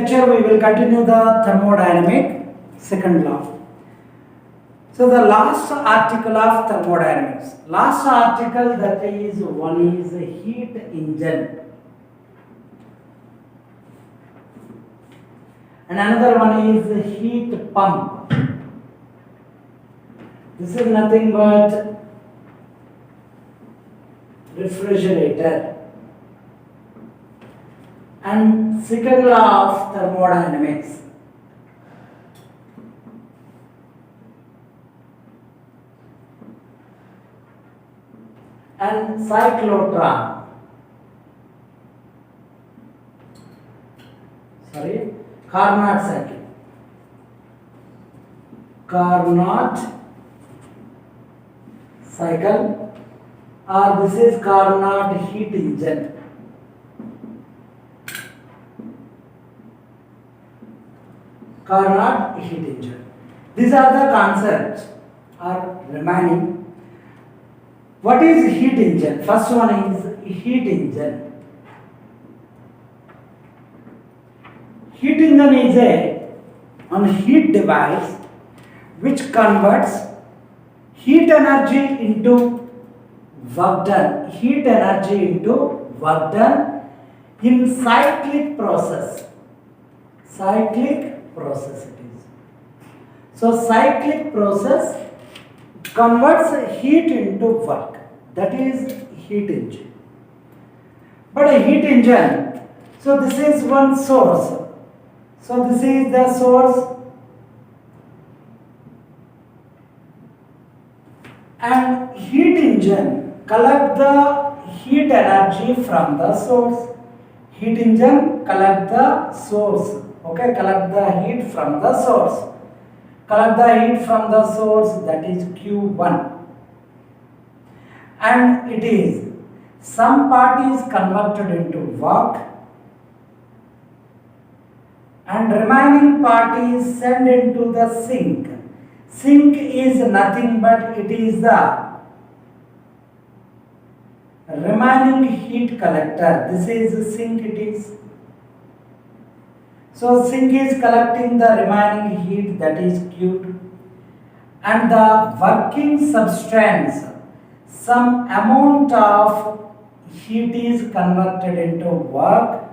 lecture we will continue the thermodynamic second law. So the last article of thermodynamics. Last article, that is one is heat engine. And another one is heat pump. This is nothing but refrigerator. And second law of thermodynamics. And cyclotron. Carnot cycle. Carnot cycle, or this is Carnot heat engine. Carnot heat engine. These are the concepts are remaining. What is heat engine? First one is heat engine. Heat engine is a heat device which converts heat energy into work done. Heat energy into work done in cyclic process. Cyclic process it is. So cyclic process converts heat into work. That is heat engine. But a heat engine, so this is one source. So this is the source, and heat engine collect the heat energy from the source. Heat engine collect the source. Okay, collect the heat from the source. Collect the heat from the source, that is Q1. And it is some part is converted into work and remaining part is sent into the sink. Sink is nothing but it is the remaining heat collector. This is the sink it is. So sink is collecting the remaining heat, that is Q2, and the working substance, some amount of heat is converted into work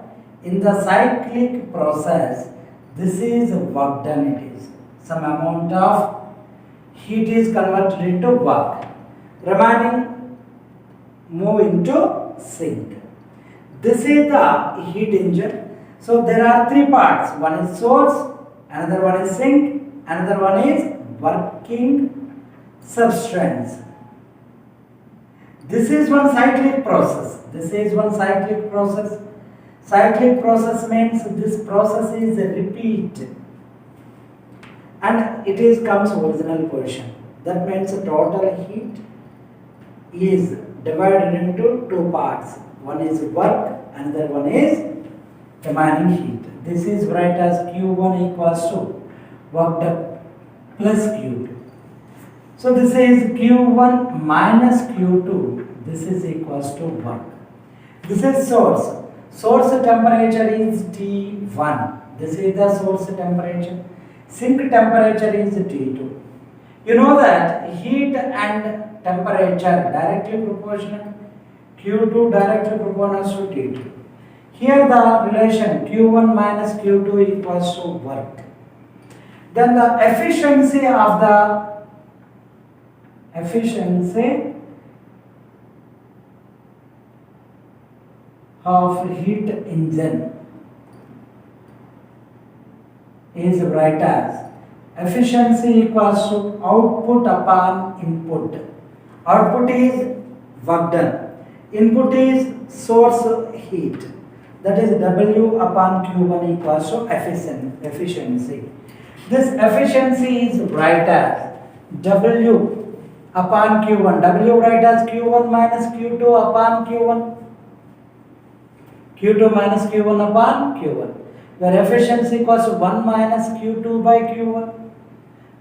in the cyclic process. This is work done it is. Some amount of heat is converted into work. Remaining move into sink. This is the heat engine. So there are three parts. One is source, another one is sink, another one is working substance. This is one cyclic process. This is one cyclic process. Cyclic process means this process is a repeat and it is comes original position. That means the total heat is divided into two parts. One is work, another one is remaining heat. This is write as Q1 equals to work done plus Q2. So this is Q1 minus Q2. This is equals to work. This is source. Source temperature is T1. This is the source temperature. Sink temperature is T2. You know that heat and temperature directly proportional. Q2 directly proportional to T2. Here the relation Q1 minus Q2 equals to work. Then the efficiency of heat engine is write as efficiency equals to output upon input. Output is work done. Input is source heat. That is W upon Q1 equals to efficiency. This efficiency is write as W upon Q1. W write as Q1 minus Q2 upon Q1. Q2 minus Q1 upon Q1. Where efficiency equals to 1 minus Q2 by Q1.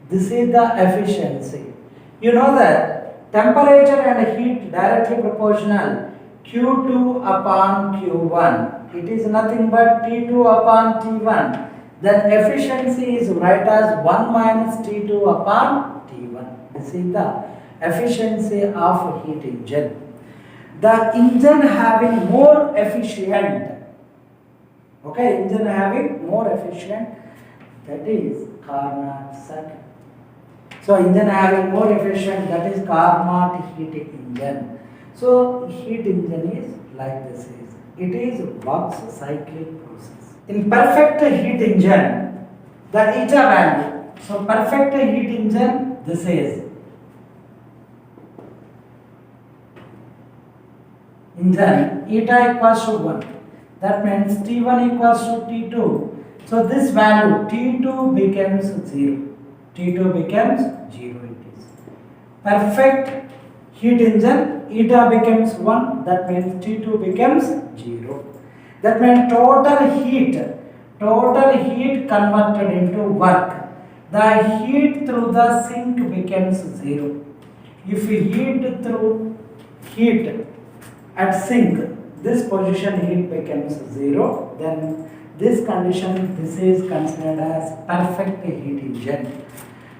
This is the efficiency. You know that temperature and heat directly proportional. Q2 upon Q1 it is nothing but T2 upon T1. Then efficiency is write as 1 minus T2 upon T1. This is the efficiency of heat engine. The engine having more efficient, okay, engine having more efficient, that is Carnot cycle. So engine having more efficient, that is Carnot heat engine. So heat engine is like this is. It is works cyclic process. In perfect heat engine, the eta value. So perfect heat engine, this is engine eta equals to 1. That means T1 equals to T2. So this value T2 becomes 0. T2 becomes 0 it is. Perfect heat engine, eta becomes 1. That means T2 becomes 0. That means total heat converted into work. The heat through the sink becomes 0. If heat at sink, this position heat becomes 0, then this condition, this is considered as perfect heat engine.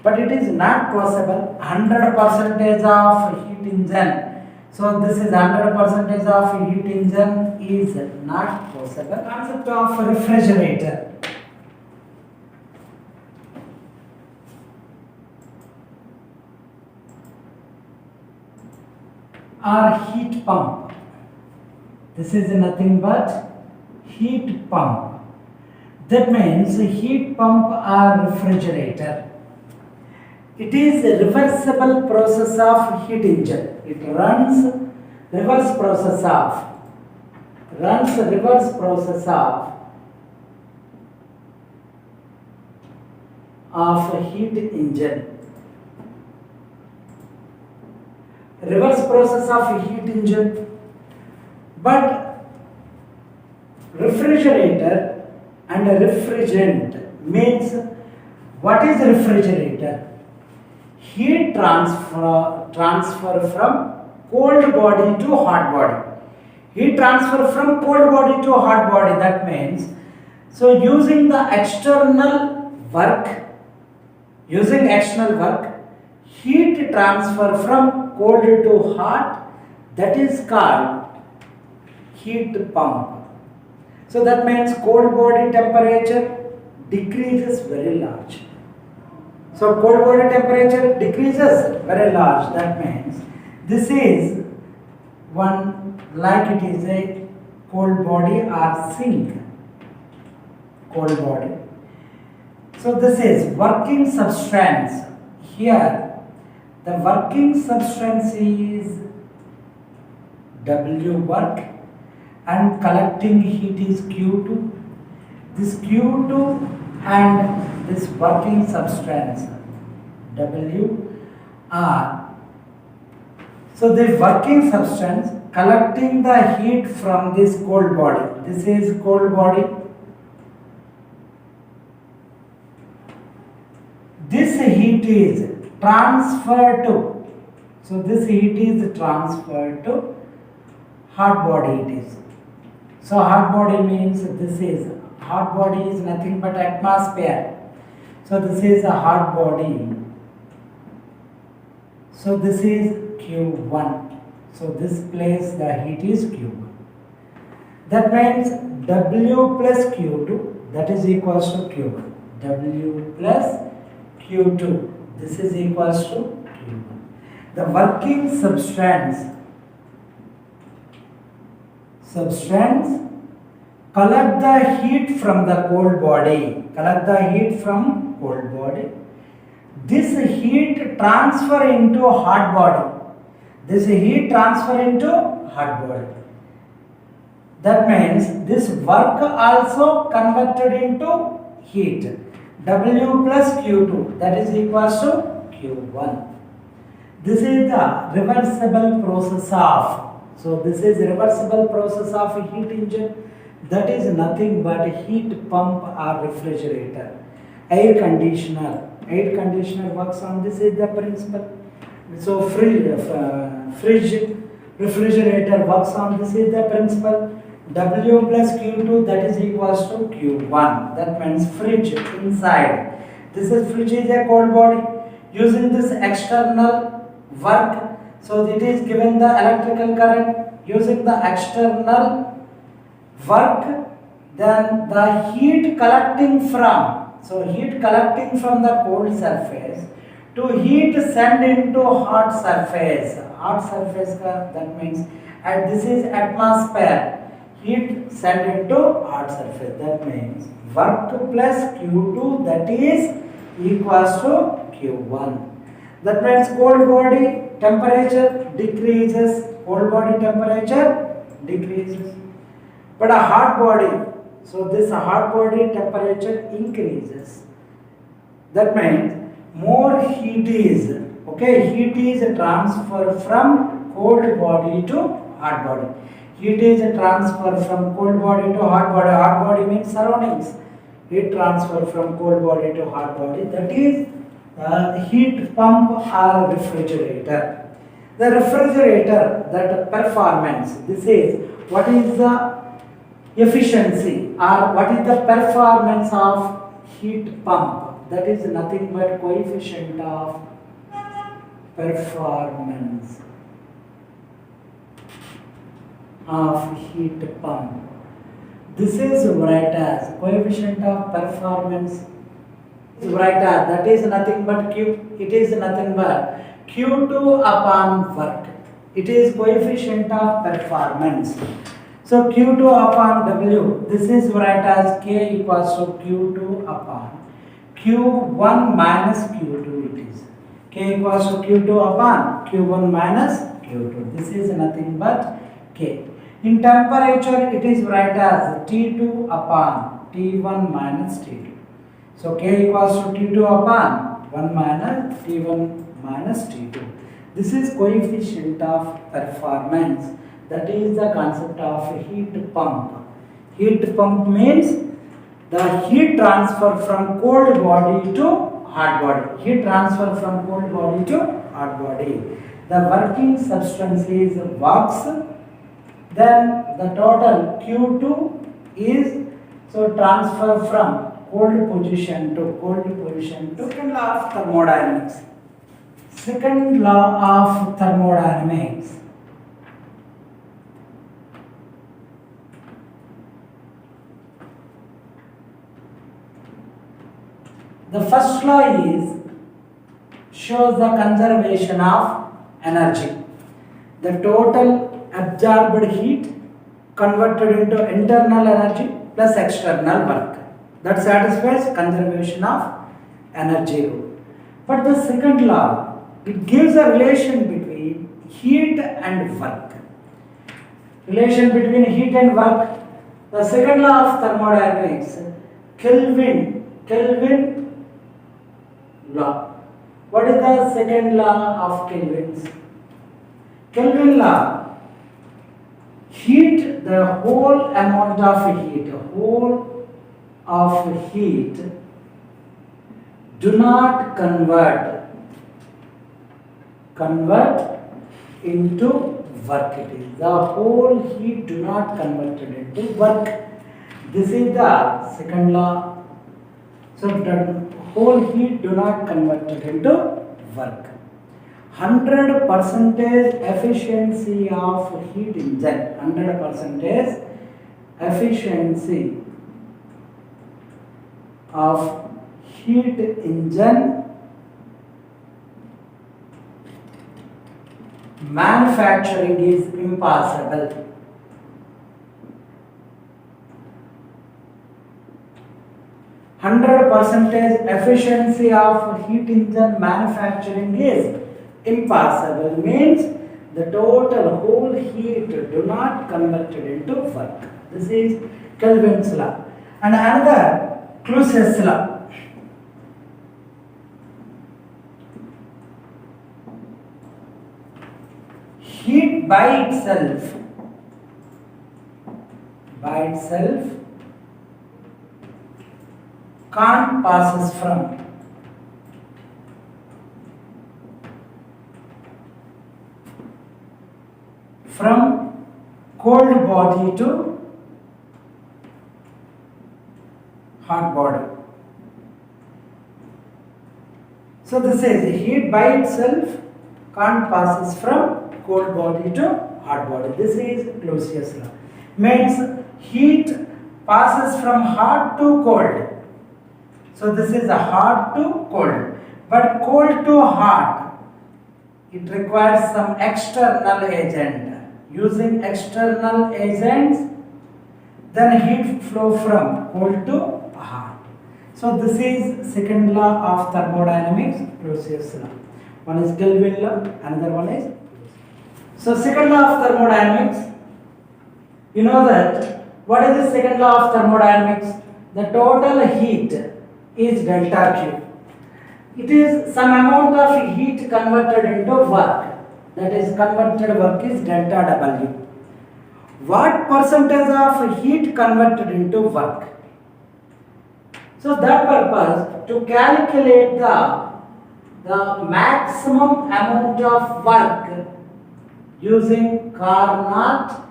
But it is not possible 100% of heat engine. So this is 100% of heat engine is not possible. Concept of refrigerator. Or heat pump. This is nothing but heat pump. That means heat pump or refrigerator. It is a reversible process of heat engine. It runs reverse process of heat engine. Reverse process of heat engine. But refrigerator and refrigerant means, what is refrigerator? Heat transfer from cold body to hot body. Heat transfer from cold body to hot body, that means, so using external work, heat transfer from cold to hot, that is called heat pump. So that means cold body temperature decreases very large. So cold body temperature decreases very large. That means this is one, like it is a cold body or sink. Cold body. So this is working substance. Here the working substance is W work and collecting heat is Q2. This Q2 and this working substance W R. So the working substance collecting the heat from this cold body. This is cold body. This heat is transferred to. So this heat is transferred to hot body it is. So hot body means this is, hot body is nothing but atmosphere. So this is a hot body. So this is Q1. So this place the heat is Q1. That means W plus Q2, that is equals to Q1. W plus Q2, this is equals to Q1. The working substance collect the heat from the cold body. This heat transfer into hot body. That means this work also converted into heat. W plus Q2, that is equals to Q1. This is the reversible process of. So this is reversible process of a heat engine. That is nothing but heat pump or refrigerator. Air conditioner works on this is the principle. So fridge refrigerator works on this is the principle. W plus Q2, that is equals to Q1. That means fridge inside. This is fridge is a cold body. Using this external work, so it is given the electrical current. Using the external work, then the heat collecting from, so heat collecting from the cold surface to heat sent into hot surface. Hot surface that means, and this is atmosphere. Heat sent into hot surface. That means work plus Q2, that is equals to Q1. That means cold body temperature decreases, cold body temperature decreases. But a hot body, so this hot body temperature increases. That means more heat is, okay, heat is transferred from cold body to hot body. Heat is transferred from cold body to hot body. Hot body means surroundings. Heat transfer from cold body to hot body. That is heat pump or refrigerator. The refrigerator, that performance. This is what is the efficiency or what is the performance of heat pump. That is nothing but coefficient of performance of heat pump. This is write as coefficient of performance. Write as, that is nothing but Q. It is nothing but Q2 upon work. It is coefficient of performance. So Q2 upon W. This is write as K equals to Q2 upon Q1 minus Q2. It is K equals to Q2 upon Q1 minus Q2. This is nothing but K. In temperature, it is write as T2 upon T1 minus T2. So K equals to T2 upon 1 minus T1 minus T2. This is coefficient of performance. That is the concept of heat pump. Heat pump means the heat transfer from cold body to hot body. Heat transfer from cold body to hot body. The working substance is wax. Then the total Q2 is, so transfer from cold position to cold position to second law of thermodynamics. Second law of thermodynamics. The first law is shows the conservation of energy. The total absorbed heat converted into internal energy plus external work. That satisfies conservation of energy rule. But the second law, it gives a relation between heat and work. Relation between heat and work. The second law of thermodynamics, Kelvin law. What is the second law of Kelvin's? Kelvin law. Heat, the whole amount of heat, do not convert into work. It is the whole heat do not convert it into work. This is the second law. So the whole heat do not convert it into work. 100% efficiency of heat engine. 100% efficiency of heat engine manufacturing is impossible. %, efficiency of heat engine manufacturing is impossible, means the total whole heat do not convert it into work. This is Kelvin's law. And another Clausius law. Heat by itself can't passes from cold body to hot body. So this is heat by itself can't passes from cold body to hot body. This is Clausius law. Means heat passes from hot to cold. So this is a hot to cold. But cold to hot, it requires some external agent. Using external agents, then heat flow from cold to hot. So this is second law of thermodynamics, Clausius law. One is Kelvin law, another one is. So second law of thermodynamics, you know that what is the second law of thermodynamics? The total heat is delta Q. It is some amount of heat converted into work. That is converted work is delta W. What percentage of heat converted into work? So that purpose to calculate the maximum amount of work using Carnot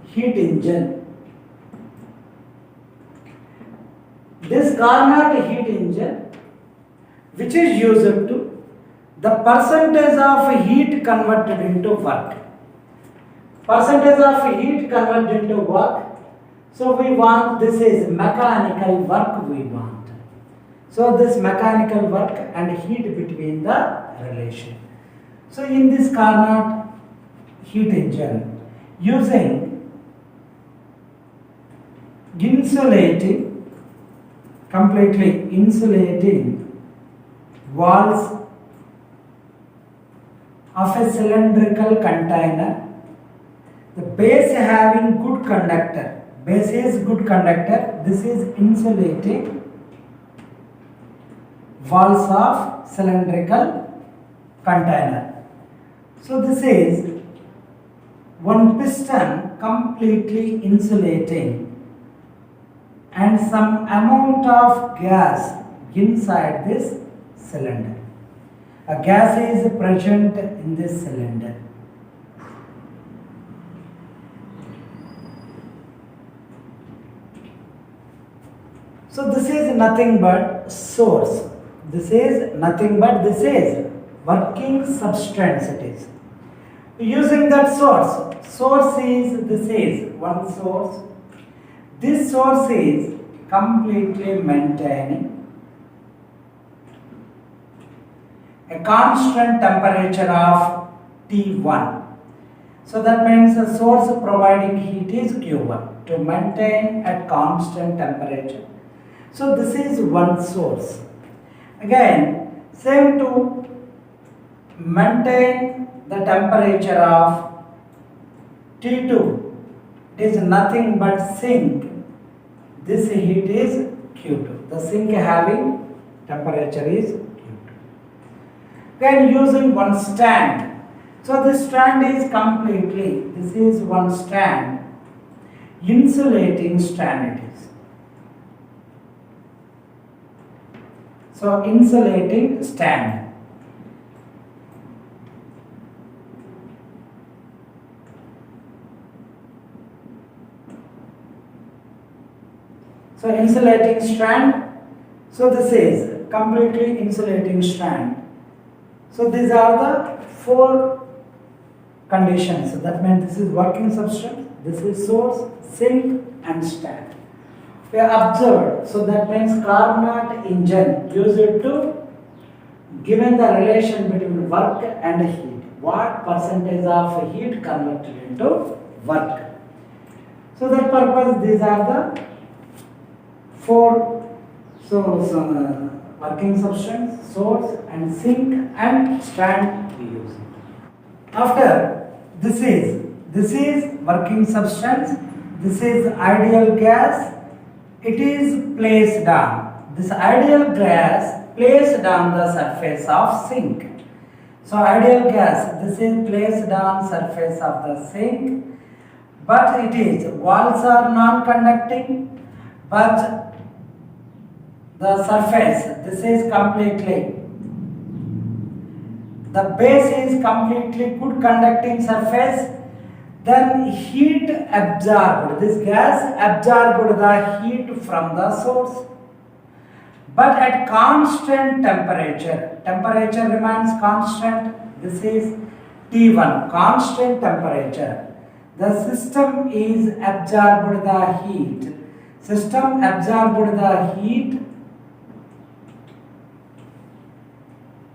heat engine. This Carnot heat engine, which is used to the percentage of heat converted into work. Percentage of heat converted into work. So we want, this is mechanical work we want. So this mechanical work and heat between the relation. So in this Carnot heat engine, using insulating, completely insulating walls of a cylindrical container, the base having good conductor, base is good conductor, this is insulating walls of cylindrical container. So this is one piston completely insulating and some amount of gas inside this cylinder. A gas is present in this cylinder. So this is nothing but source. This is nothing but this is working substance it is. Using that source is, this is one source. This source is completely maintaining a constant temperature of T1. So that means the source providing heat is Q1 to maintain at constant temperature. So this is one source. Again, same to maintain the temperature of T2. It is nothing but sink. This heat is Q2. The sink having temperature is Q2. Again, using one stand. So this stand is completely, this is one stand, insulating stand it is. So insulating stand. So insulating strand. So this is completely insulating strand. So these are the four conditions. So that means this is working substance, this is source, sink and stand. We observed. So that means Carnot engine used to given the relation between work and heat. What percentage of heat converted into work? So that purpose these are the four working substance, source and sink and stand we use. After this is working substance, this is ideal gas, it is placed on, this ideal gas placed on the surface of sink. So ideal gas, this is placed on surface of the sink, but it is, walls are non-conducting, but the surface, this is completely, the base is completely good conducting surface, Then heat absorbed. This gas absorbed the heat from the source. But at constant temperature, temperature remains constant. This is T1, constant temperature. The system is absorbed the heat. System absorbed the heat.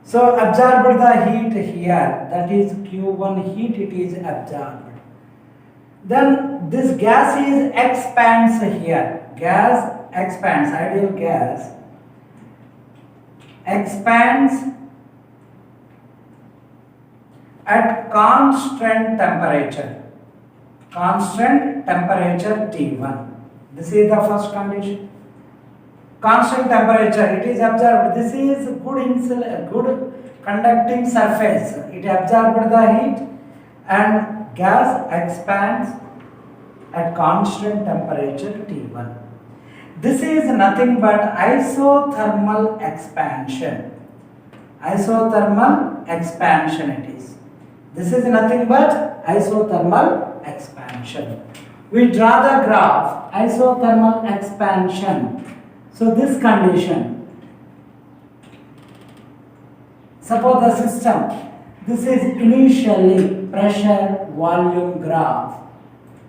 So absorbed the heat here, that is Q1 heat, it is absorbed. Then this gas is expands here. Gas expands, ideal gas expands at constant temperature. Constant temperature T1. This is the first condition. Constant temperature, it is absorbed. This is good conducting surface. It absorbed the heat and gas expands at constant temperature T1. This is nothing but isothermal expansion. Isothermal expansion it is. This is nothing but isothermal expansion. We draw the graph, isothermal expansion. So this condition, suppose the system, this is initially pressure volume graph.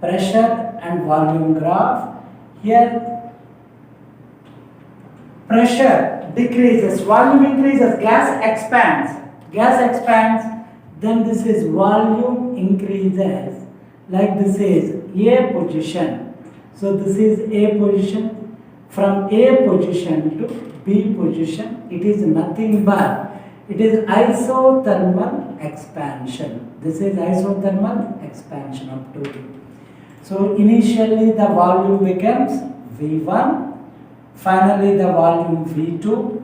Pressure and volume graph. Here pressure decreases, volume increases, gas expands. Gas expands, then this is volume increases. Like this is A position. So this is A position. From A position to B position, it is nothing but, it is isothermal expansion. This is isothermal expansion up to B. So initially the volume becomes V1, finally the volume V2.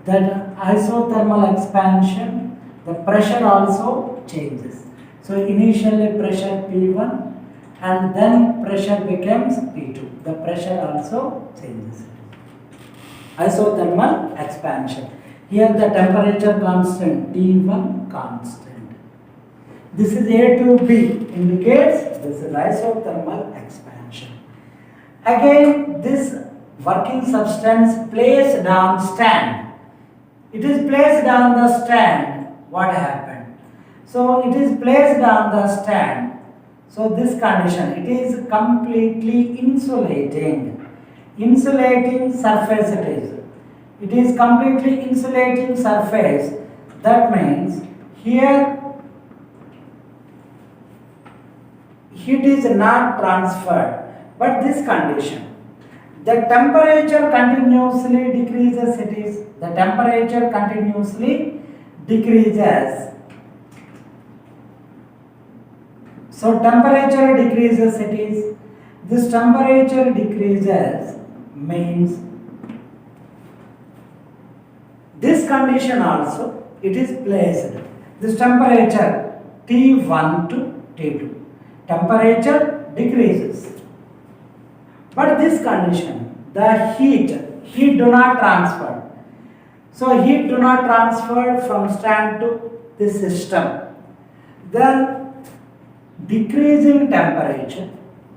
That isothermal expansion, the pressure also changes. So initially pressure P1 and then pressure becomes P2. The pressure also changes. Isothermal expansion. Here the temperature constant T1 constant. This is A to B indicates this is isothermal expansion. Again this working substance placed on stand. It is placed on the stand. What happened? So it is placed on the stand. So this condition, it is completely insulating. Insulating surface it is. It is completely insulating surface. That means here heat is not transferred. But this condition, the temperature continuously decreases it is. The temperature continuously decreases. So temperature decreases it is. This temperature decreases means this condition also it is placed. This temperature T1 to T2. Temperature decreases. But this condition, the heat do not transfer. So heat do not transfer from stand to this system. Then decreasing temperature,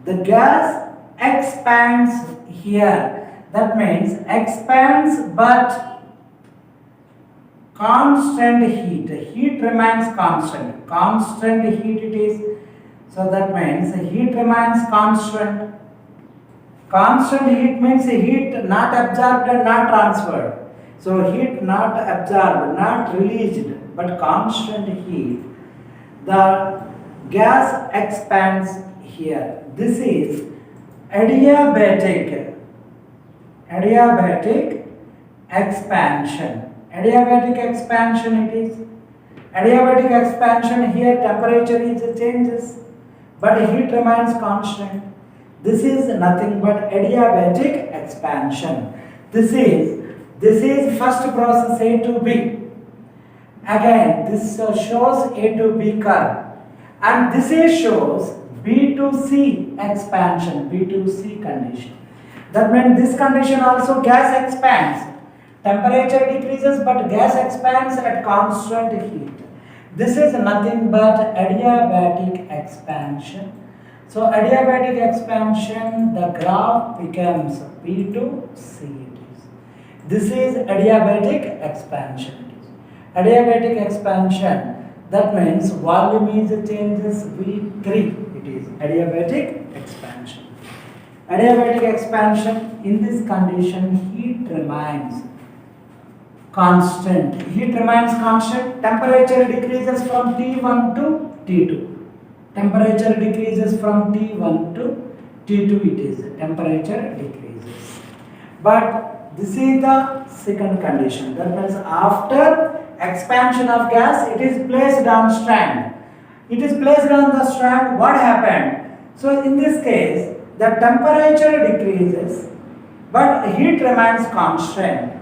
the gas expands here. That means expands but constant heat. Heat remains constant. Constant heat it is. So that means heat remains constant. Constant heat means heat not absorbed and not transferred. So heat not absorbed, not released, but constant heat. The gas expands here. This is adiabatic expansion. Adiabatic expansion it is. Adiabatic expansion here temperature is changes, but heat remains constant. This is nothing but adiabatic expansion. This is first process A to B. Again, this shows A to B curve. And this shows B to C expansion, B to C condition. That means this condition also gas expands. Temperature decreases but gas expands at constant heat. This is nothing but adiabatic expansion. So adiabatic expansion, the graph becomes P2C. This is adiabatic expansion. Adiabatic expansion, that means volume is changes V3. It is adiabatic expansion. Adiabatic expansion, in this condition heat remains constant. Heat remains constant. Temperature decreases from T1 to T2. Temperature decreases from T1 to T2. It is temperature decreases. But this is the second condition. That means after expansion of gas, it is placed on strand. It is placed on the strand. What happened? So in this case, the temperature decreases, but heat remains constant.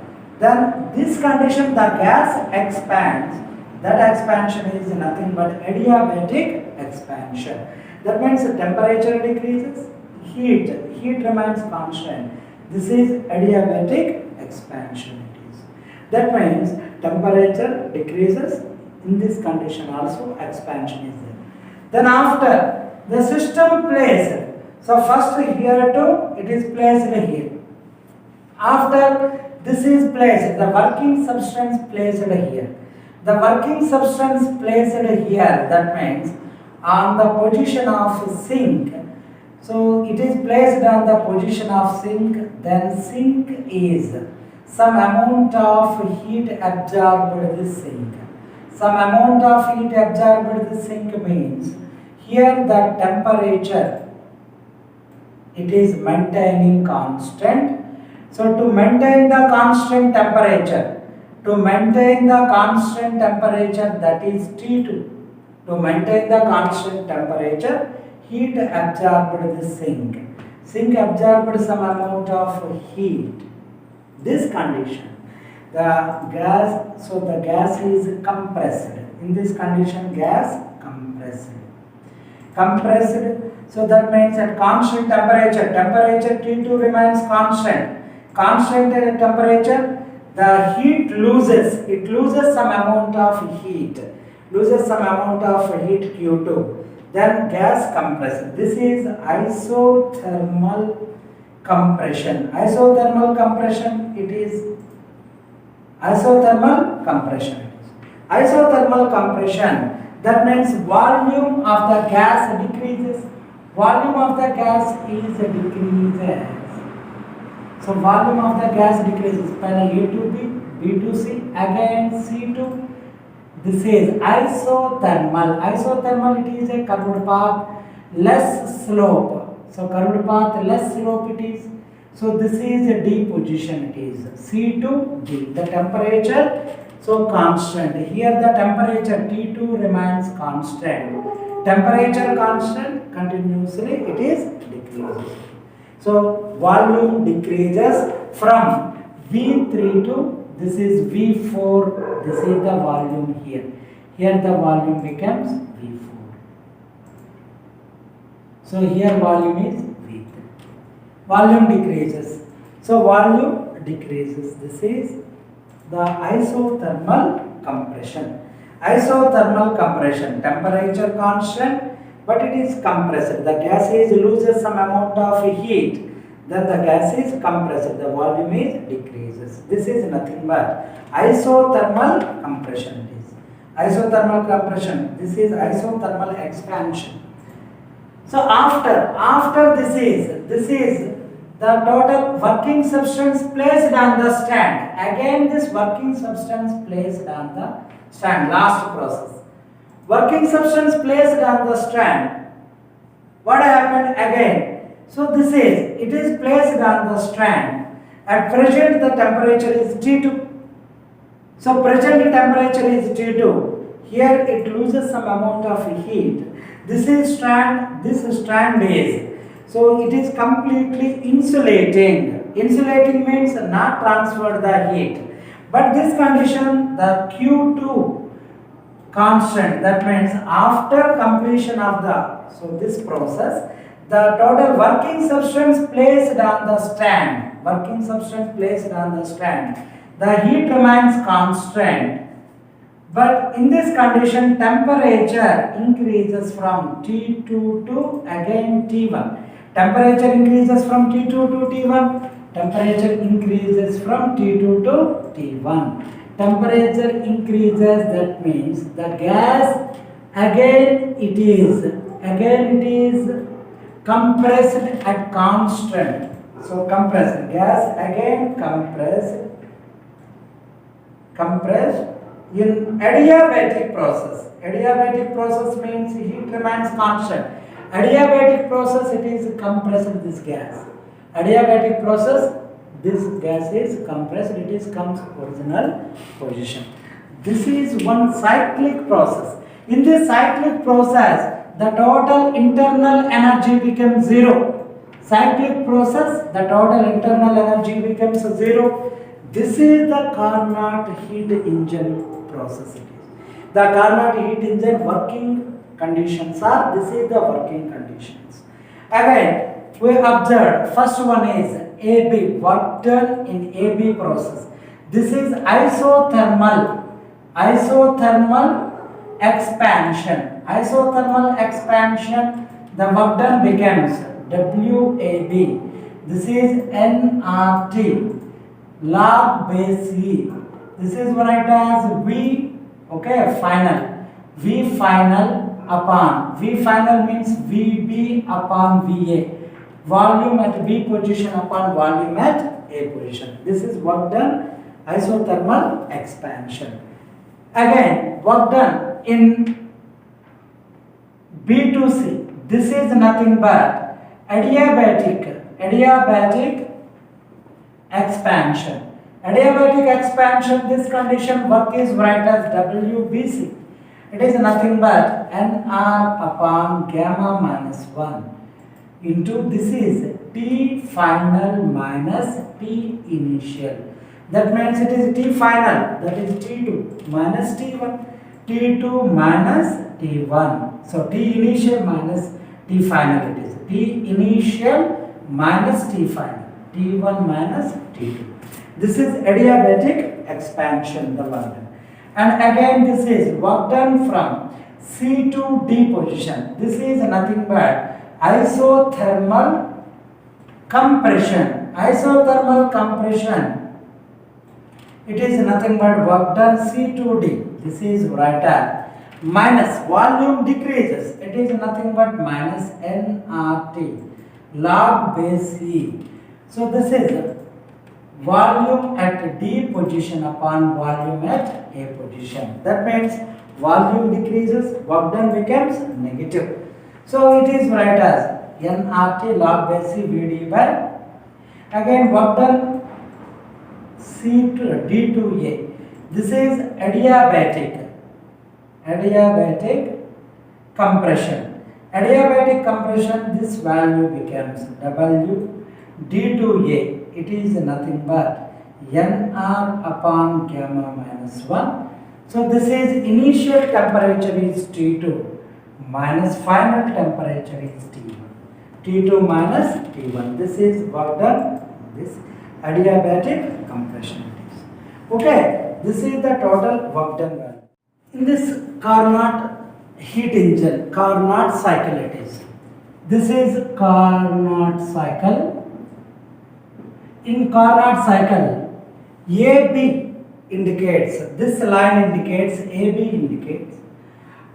Then this condition, the gas expands. That expansion is nothing but adiabatic expansion. That means the temperature decreases, heat remains constant. This is adiabatic expansion. It is. That means temperature decreases. In this condition also expansion is there. Then after the system placed, so first here to it is placed here. After this is placed, the working substance placed here. The working substance placed here, that means on the position of sink. So it is placed on the position of sink, then sink is some amount of heat absorbed this sink. Some amount of heat absorbed this sink means here the temperature, it is maintaining constant. So to maintain the constant temperature, that is T2. To maintain the constant temperature, heat absorbed the sink. Sink absorbed some amount of heat. This condition, the gas is compressed. In this condition, gas compressed. So that means at constant temperature T2 remains constant. Constant temperature, the heat loses some amount of heat. Q2. Then gas compression. This is isothermal compression. Isothermal compression, that means volume of the gas decreases. Volume of the gas is decreases. So volume of the gas decreases. ਪਹਿਲਾਂ A to B, B to C, again C to. This is isothermal. Isothermal, it is a curved path, less slope. So curved path, less slope it is. So this is a D position, it is C to D. The temperature, so constant. Here the temperature T2 remains constant. Temperature constant, continuously it is decreases. So volume decreases from V3 to, this is V4, this is the volume here. Here the volume becomes V4. So here volume is V3. Volume decreases. So volume decreases. This is the isothermal compression. Isothermal compression, temperature constant, but it is compressed. The gas is loses some amount of heat. Then the gas is compressed, the volume is decreases. This is nothing but isothermal compression. Isothermal compression, this is isothermal expansion. So after this is the total working substance placed on the stand. Again this working substance placed on the stand, last process. Working substance placed on the stand. What happened again? So it is placed on the strand. At present the temperature is T2. So present temperature is T2. Here it loses some amount of heat. This strand is, so it is completely insulating. Insulating means not transfer the heat. But this condition, the Q2 constant, that means after completion of this process, the total working substance placed on the stand, the heat remains constant. But in this condition, temperature increases from T2 to again T1. Temperature increases from T2 to T1. Temperature increases from T2 to T1. Temperature increases, that means the gas again it is compressed at constant. So compressed gas again compressed in adiabatic process. Adiabatic process means heat remains constant. Adiabatic process, it is compressed, this gas. Adiabatic process, this gas is compressed, it is comes original position. This is one cyclic process. In this cyclic process, the total internal energy becomes zero. Cyclic process, the total internal energy becomes zero. This is the Carnot heat engine process. It is. The Carnot heat engine working conditions are, this is the working conditions. Again, we observed, first one is AB, work done in AB process. This is isothermal expansion. Isothermal expansion, the work done becomes WAB. This is nRT, log base E. This is written as V, okay, final. V final upon, V final means VB upon VA. Volume at B position upon volume at A position. This is work done, isothermal expansion. Again, work done in B to C. This is nothing but adiabatic expansion. Adiabatic expansion, this condition work is written as WBC. It is nothing but Nr upon gamma minus 1 into, this is T final minus T initial. That means it is T final, that is T2 minus T1, T2 minus T1. So T initial minus T final, it is T initial minus T final, T1 minus T2. This is adiabatic expansion, the work done. And again, this is work done from C to D position. This is nothing but isothermal compression. Isothermal compression, it is nothing but work done C to D. This is written minus volume decreases. It is nothing but minus nRT, log base E. So this is volume at D position upon volume at A position. That means volume decreases, work done becomes negative. So it is written as nRT log base C VD by, again work done C to D to A. This is adiabatic compression. Adiabatic compression, this value becomes W D to A. It is nothing but Nr upon gamma minus 1. So this is initial temperature is T2 minus final temperature is T1. T2 minus T1. This is work done, this adiabatic compression. Okay, this is the total work done value. In this Carnot heat engine, Carnot cycle it is. This is Carnot cycle. In Carnot cycle, AB indicates, this line indicates, AB indicates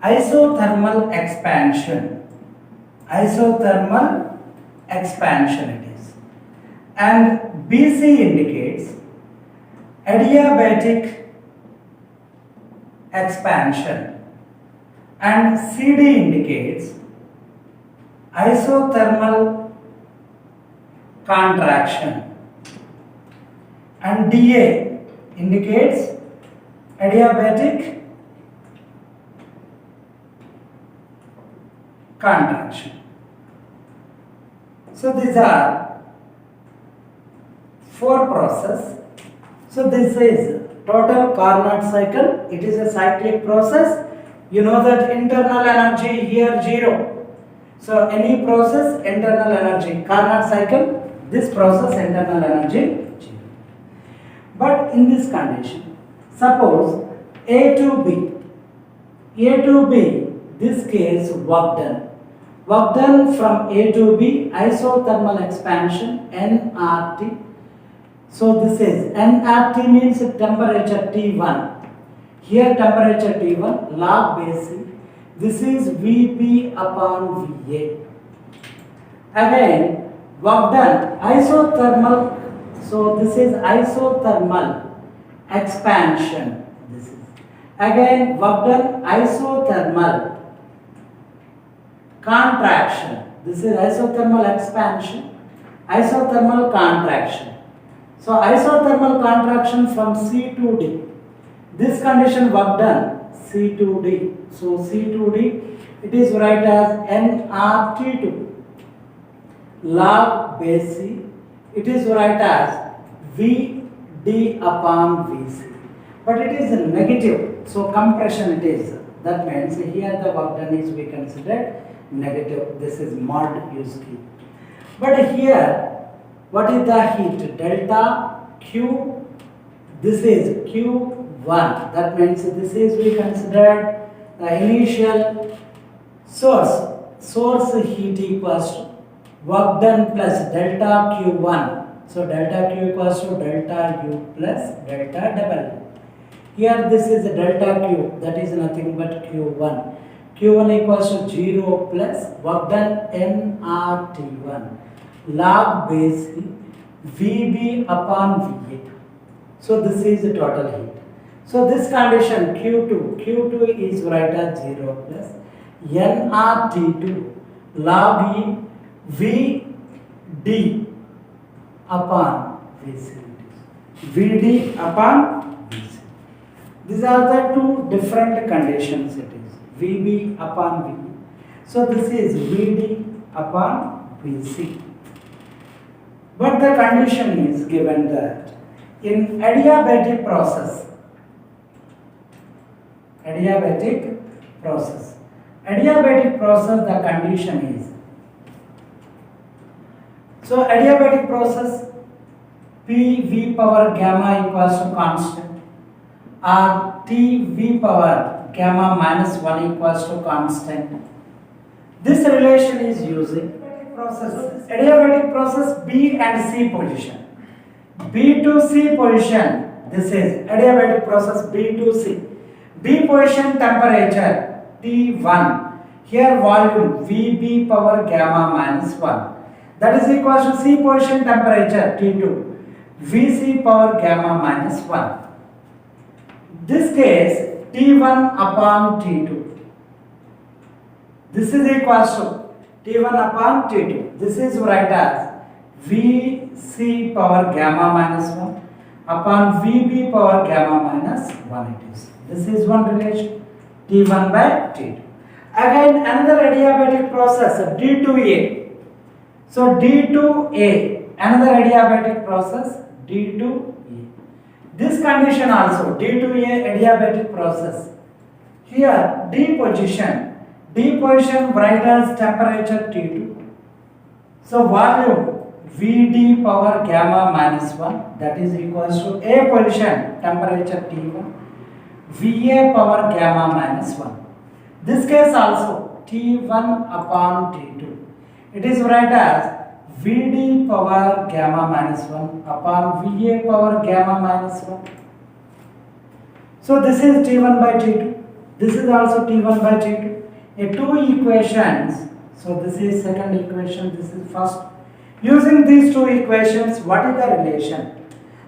isothermal expansion. Isothermal expansion it is. And BC indicates adiabatic expansion. And CD indicates isothermal contraction. And DA indicates adiabatic contraction. So these are four processes. So this is total Carnot cycle. It is a cyclic process. You know that internal energy here 0. So any process internal energy, Carnot cycle, this process internal energy 0. But in this condition, suppose A to B. A to B, this case work done. Work done from A to B, isothermal expansion nRT. So this is nRT means temperature T1. Here temperature T1 log base C. This is Vp upon Va. Again work done isothermal. So this is isothermal expansion. This is again work done isothermal contraction. This is isothermal expansion, isothermal contraction. So isothermal contraction from C to D. This condition work done C to D. So C to D, it is write as nRT2 log base C. It is write as Vd upon Vc. But it is negative. So compression it is. That means here the work done is we consider negative. This is mod use key. But here, what is the heat? Delta Q. This is Q1. That means this is we considered the initial source. Source heat equals to work done plus delta Q1. So delta Q equals to delta U plus delta W. Here this is delta Q. That is nothing but Q1. Q1 equals to 0 plus work done nRT1 log base Vb upon Va. So this is the total heat. So this condition Q2 is write as 0 plus nRT2 log E Vd upon Vc. Vd upon Vc. These are the two different conditions it is. Vb upon Vb. So this is Vd upon Vc. But the condition is given that in adiabatic process, the condition is, so adiabatic process PV power gamma equals to constant or TV power gamma minus 1 equals to constant. This relation is using adiabatic process B and C position. B to C position, this is adiabatic process B to C. B position temperature T1. Here volume Vb power gamma minus 1. That is equal to C position temperature T2. Vc power gamma minus 1. This case T1 upon T2. This is equal to T1 upon T2. This is write as Vc power gamma minus 1 upon Vb power gamma minus 1 it is. This is one relation T1 by T2. Again another adiabatic process D2A. So D2A, another adiabatic process D2A. This condition also D2A adiabatic process. Here D position write as temperature T2. So volume Vd power gamma minus 1, that is equals to A position temperature T1 Va power gamma minus 1. This case also T1 upon T2. It is write as Vd power gamma minus 1 upon Va power gamma minus 1. So this is T1 by T2. This is also T1 by T2. Two equations. So this is second equation, this is first. Using these two equations, what is the relation?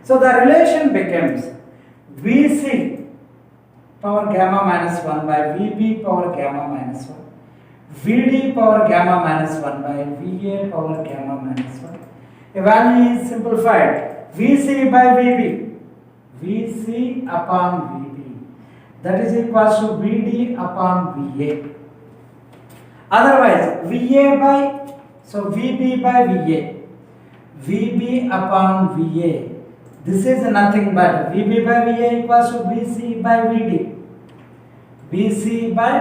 So the relation becomes Vc power gamma minus 1 by Vb power gamma minus 1. Vd power gamma minus 1 by Va power gamma minus 1. A value is simplified. Vc by Vb. Vc upon Vb. That is equals to Vd upon Va. Otherwise, Va by, so Vb by Va. Vb upon Va. This is nothing but Vb by Va equals to Vc by Vd. Vc by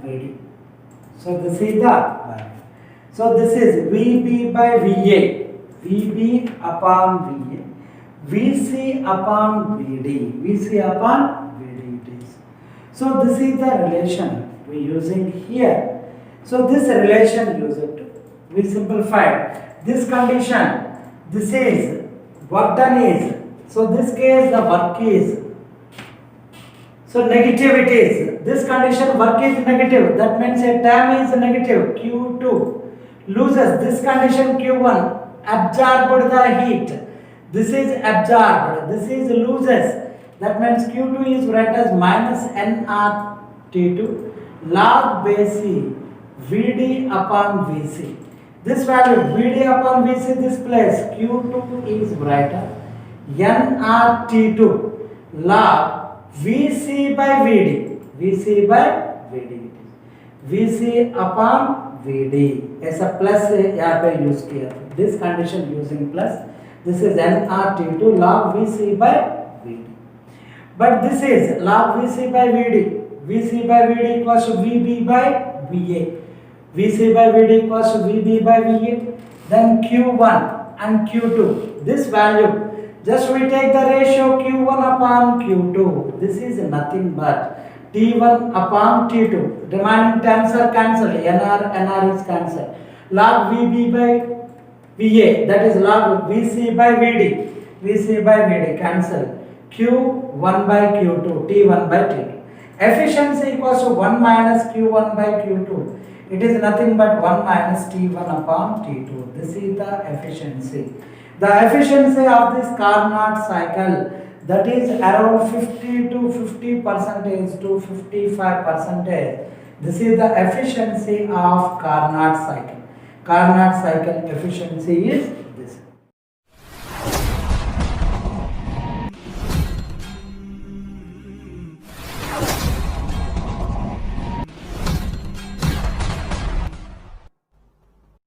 Vd. So this is the value. So this is Vb by Va. Vb upon Va. Vc upon Vd. Vc upon Vd it is. So this is the relation we using here. So this relation used, we simplified this condition. This is work done is. So this case the work is. So negative it is. This condition work is negative. That means a term is negative. Q2 loses. This condition Q1 absorbed the heat. This is absorbed. This is loses. That means Q2 is write as minus nRT2 log base C Vd upon Vc. This value Vd upon Vc, this place Q2 is writer nRT2 log Vc by Vd. Vc by Vd. Vc upon Vd. ऐसा plus यहाँ पे use किया. This condition using plus. This is nRT2 log Vc by Vd. But this is log Vc by Vd. Vc by Vd equals to Vb by Va. Vc by Vd equals to Vb by Va. Then Q1 and Q2. This value, just we take the ratio Q1 upon Q2. This is nothing but T1 upon T2. Remaining terms are cancelled. NR is cancelled. Log Vb by Va. That is log Vc by Vd. Vc by Vd cancelled. Q1 by Q2, T1 by T2. Efficiency equals to 1 minus Q1 by Q2. It is nothing but 1 minus T1 upon T2. This is the efficiency. The efficiency of this Carnot cycle, that is around 50 to 50% to 55%. This is the efficiency of Carnot cycle. Carnot cycle efficiency is